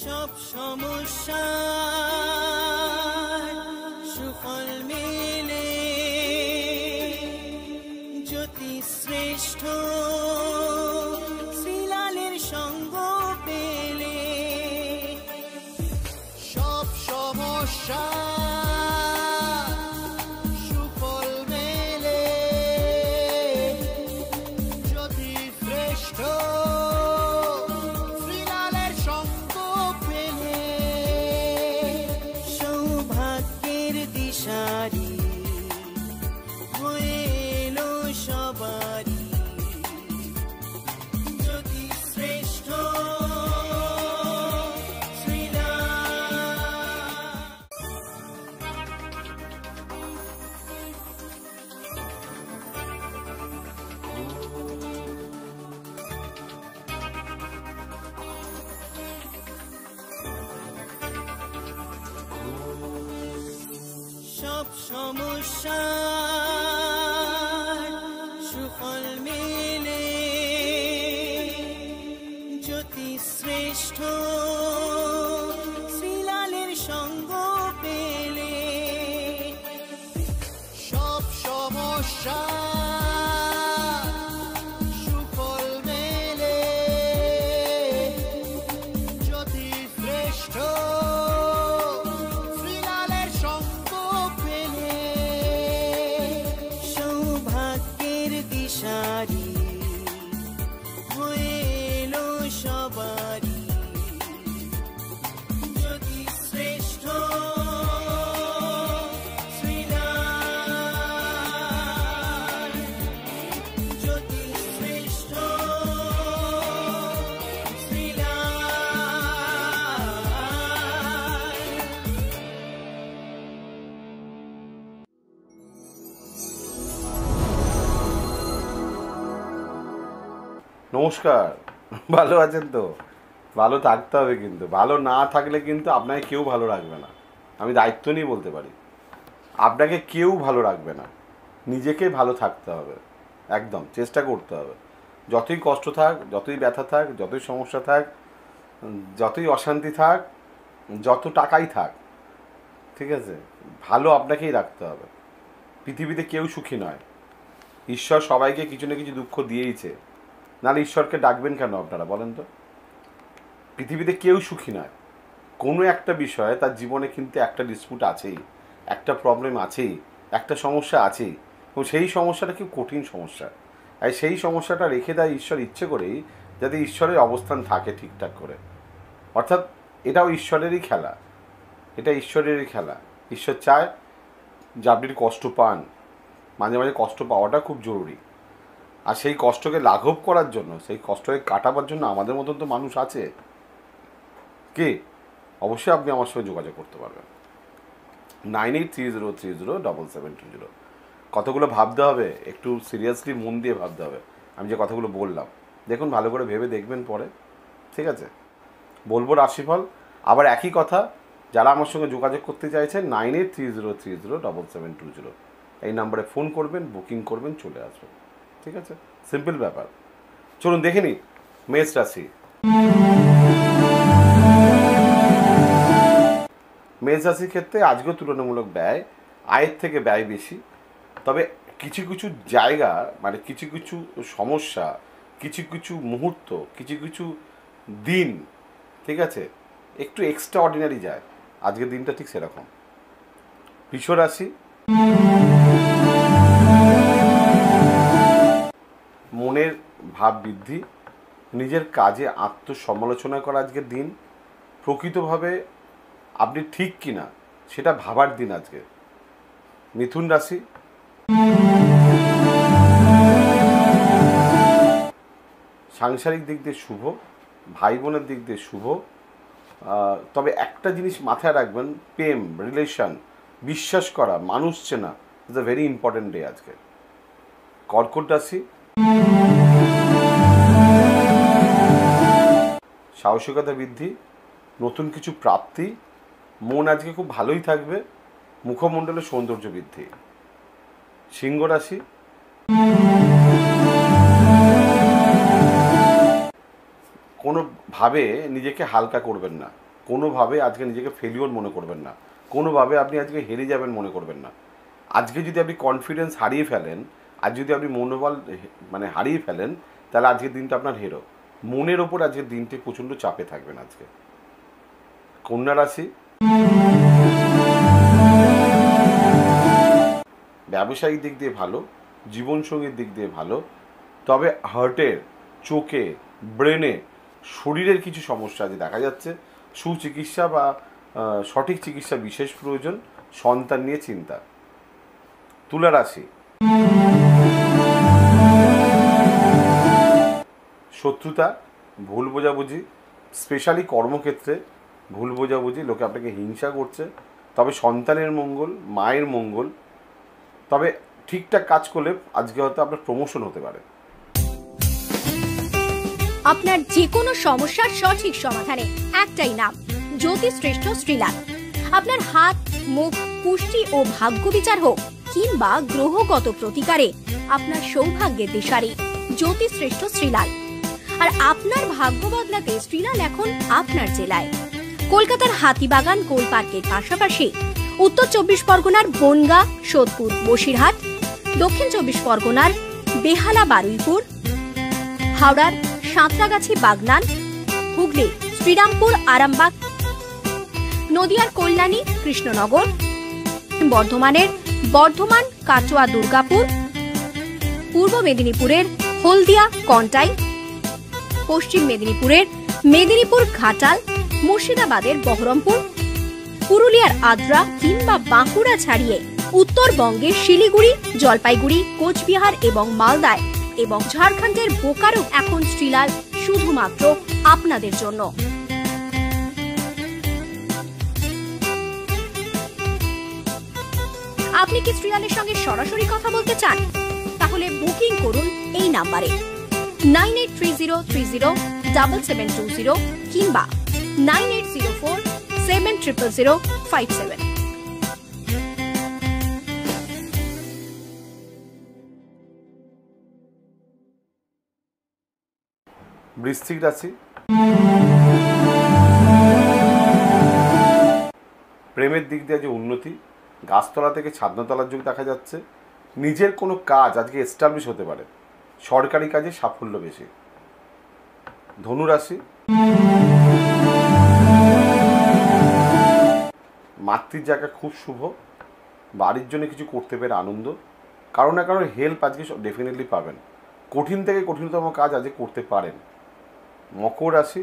সব সমস্যা সুফল মেলে জ্যোতি শ্রেষ্ঠ শ্রীলালের সঙ্গ পেলে। সব সমস্যা সুফল মেলে জ্যোতি শ্রেষ্ঠ শ্রীলালের সঙ্গ পেলে। সৌভাগ্যের দিশারি হয়ে এলো সবারই জ্যোতি শ্রেষ্ঠ সব সমস্যা সুফল মেলে জ্যোতি শ্রেষ্ঠ শ্রীলালের সঙ্গ পেলে। সব সমস্যা সুফল মেলে জ্যোতি শ্রেষ্ঠ শ্রীলালের সঙ্গ পেলে। সৌভাগ্যের দিশারি হয়ে এলো সবারই জ্যোতি শ্রেষ্ঠ শ্রীলাল জ্যোতি শ্রেষ্ঠ নমস্কার, ভালো আছেন তো? ভালো থাকতে হবে, কিন্তু ভালো না থাকলে কিন্তু আপনাকে কেউ ভালো রাখবে না। আমি দায়িত্ব নিয়ে বলতে পারি, আপনাকে কেউ ভালো রাখবে না। নিজেকে ভালো থাকতে হবে, একদম চেষ্টা করতে হবে। যতই কষ্ট থাক, যতই ব্যথা থাক, যতই সমস্যা থাক, যতই অশান্তি থাক, যত টাকাই থাক, ঠিক আছে, ভালো আপনাকেই রাখতে হবে। পৃথিবীতে কেউ সুখী নয়। ঈশ্বর সবাইকে কিছু না কিছু দুঃখ দিয়েইছে, নাহলে ঈশ্বরকে ডাকবেন কেন আপনারা বলেন তো? পৃথিবীতে কেউ সুখী নয়। কোনো একটা বিষয়ে তার জীবনে কিন্তু একটা ডিসপুট আছেই, একটা প্রবলেম আছেই, একটা সমস্যা আছেই, এবং সেই সমস্যাটা খুব কঠিন সমস্যা। আর সেই সমস্যাটা রেখে দেয় ঈশ্বর ইচ্ছে করেই, যাতে ঈশ্বরের অবস্থান থাকে ঠিকঠাক করে। অর্থাৎ এটাও ঈশ্বরেরই খেলা, এটা ঈশ্বরেরই খেলা। ঈশ্বর চায় যে আপনি কষ্ট পান, মাঝে মাঝে কষ্ট পাওয়াটা খুব জরুরি। আর সেই কষ্টকে লাঘব করার জন্য, সেই কষ্টকে কাটাবার জন্য আমাদের মতন তো মানুষ আছে। কি অবশ্যই আপনি আমার সঙ্গে যোগাযোগ করতে পারবেন। 9830307720। কতগুলো ভাবতে হবে, একটু সিরিয়াসলি মন দিয়ে ভাবতে হবে। আমি যে কথাগুলো বললাম দেখুন, ভালো করে ভেবে দেখবেন পরে, ঠিক আছে? বলবো রাশিফল আবার একই কথা। যারা আমার সঙ্গে যোগাযোগ করতে চাইছেন 9830307720 এই নাম্বারে ফোন করবেন, বুকিং করবেন, চলে আসবেন, ঠিক আছে? সিম্পল ব্যাপার। চলুন দেখে নিই মেষ রাশি। মেষ রাশির ক্ষেত্রে আজকেও তুলনামূলক ব্যয়, আয়ের থেকে ব্যয় বেশি। তবে কিছু কিছু জায়গা, মানে কিছু কিছু সমস্যা, কিছু কিছু মুহূর্ত, কিছু কিছু দিন, ঠিক আছে, একটু এক্সট্রা অর্ডিনারি যায়। আজকের দিনটা ঠিক সেরকম। বৃষ রাশি, মনের ভাব বৃদ্ধি, নিজের কাজে আত্মসমালোচনা করা আজকের দিন। প্রকৃতভাবে আপনি ঠিক কিনা সেটা ভাবার দিন আজকে। মিথুন রাশি, সাংসারিক দিক দিয়ে শুভ, ভাই বোনের দিক দিয়ে শুভ। তবে একটা জিনিস মাথায় রাখবেন, প্রেম, রিলেশন, বিশ্বাস করা, মানুষ চেনা is a very important day আজকে। কর্কট রাশি, সাহসিকতা বৃদ্ধি, নতুন কিছু প্রাপ্তি, মন আজকে খুব ভালোই থাকবে। মুখমণ্ডলের সৌন্দর্য বৃদ্ধি। সিংহ রাশি, কোনোভাবে নিজেকে হালকা করবেন না, কোনোভাবে আজকে নিজেকে ফেলিওর মনে করবেন না, কোনোভাবে আপনি আজকে হেরে যাবেন মনে করবেন না। আজকে যদি আপনি কনফিডেন্স হারিয়ে ফেলেন, আর যদি আপনি মনোবল হারিয়ে ফেলেন, তাহলে আজকের দিনটা আপনার হেরো। মনের ওপর আজকের দিনটি প্রচণ্ড চাপে থাকবেন আজকে। কন্যা রাশি, ব্যবসায়িক দিক দিয়ে ভালো, জীবনসঙ্গীর দিক দিয়ে ভালো, তবে হার্টের, চোখে, ব্রেনে, শরীরের কিছু সমস্যা আজ দেখা যাচ্ছে। সুচিকিৎসা বা সঠিক চিকিৎসা বিশেষ প্রয়োজন। সন্তান নিয়ে চিন্তা। তুলা রাশি, শত্রুতা, ভুল বোঝাবুঝি, স্পেশালি কর্মক্ষেত্রে ভুল বোঝাবুঝি, লোকে আপনাকে হিংসা করছে, তবে সন্তানের মঙ্গল, মায়ের মঙ্গল, তবে ঠিকঠাক কাজ করলে আজকে হয়তো আপনার প্রমোশন হতে পারে। আপনার যে কোনো সমস্যার সঠিক সমাধানে একটাই নাম, জ্যোতিষশ্রেষ্ঠ শ্রীলাল। আপনার হাত, মুখ, পুষ্টি ও ভাগ্য বিচার হোক কিংবা গ্রহগত প্রতিকারে আপনার সৌভাগ্যের দিশারি জ্যোতিষশ্রেষ্ঠ শ্রীলাল। আর আপনার ভাগ্য বদলাতে শ্রীলাল এখন আপনার জেলায়। কলকাতার হাতিবাগান কোল পার্কের পাশাপাশি উত্তর 24 পরগনার বনগাঁ, সোদপুর, বসিরহাট, দক্ষিণ 24 পরগনার বেহালা, বারুইপুর, হাওড়ার সাঁতরাগাছি, বাগনান, হুগলি শ্রীরামপুর, আরামবাগ, নদিয়ার কল্যাণী, কৃষ্ণনগর, বর্ধমানের বর্ধমান, কাটোয়া, দুর্গাপুর, পূর্ব মেদিনীপুরের হলদিয়া, কন্টাই, পশ্চিম মেদিনীপুরের মেদিনীপুর, ঘাটাল, মুর্শিদাবাদের বহরমপুর, পুরুলিয়ার আদ্রা কিংবা বাঁকুড়া ছাড়িয়ে উত্তরবঙ্গের শিলিগুড়ি, জলপাইগুড়ি, কোচবিহার এবং মালদায় এবং ঝাড়খণ্ডের বোকারো এখন শ্রীলাল শুধুমাত্র আপনাদের জন্য। আপনি কি শ্রীলালের সঙ্গে সরাসরি কথা বলতে চান? তাহলে বুকিং করুন এই নাম্বারে 9830307720 কিংবা 9804700057। বৃশ্চিক রাশি, প্রেমের দিক দিয়ে যে উন্নতি, গাছতলা থেকে ছাদনাতলার যুগ দেখা যাচ্ছে। নিজের কোনো কাজ আজকে এস্টাবলিশ হতে পারে, সরকারি কাজে সাফল্য বেশি। ধনু রাশি, মাতৃর জায়গা খুব শুভ, বাড়ির জন্য কিছু করতে পেরে আনন্দ, কারো না কারোর হেল্প আজকে ডেফিনেটলি পাবেন। কঠিন থেকে কঠিনতম কাজ আজকে করতে পারেন। মকর রাশি,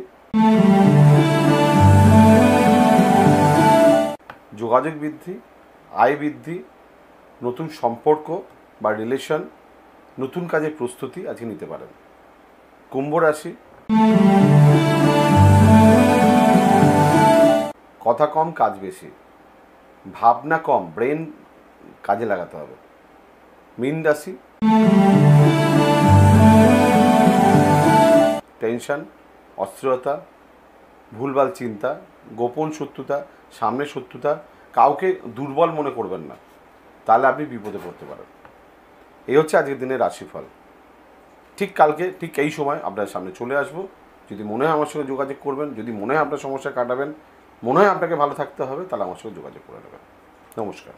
যোগাযোগ বৃদ্ধি, আয় বৃদ্ধি, নতুন সম্পর্ক বা রিলেশন, নতুন কাজের প্রস্তুতি আজকে নিতে পারেন। কুম্ভ রাশি, কথা কম, কাজ বেশি, ভাবনা কম, ব্রেন কাজে লাগাতে হবে। মীন রাশি, টেনশন, অস্থিরতা, ভুলভাল চিন্তা, গোপন শত্রুতা, সামনে শত্রুতা, কাউকে দুর্বল মনে করবেন না, তাহলে আপনি বিপদে পড়তে পারেন। এই হচ্ছে আজকের দিনের রাশিফল। ঠিক কালকে ঠিক এই সময় আপনার সামনে চলে আসবো। যদি মনে হয় আমার সঙ্গে যোগাযোগ করবেন, যদি মনে হয় আপনার সমস্যা কাটাবেন, মনে হয় আপনাকে ভালো থাকতে হবে, তাহলে আমার সঙ্গে যোগাযোগ করে নেবেন। নমস্কার।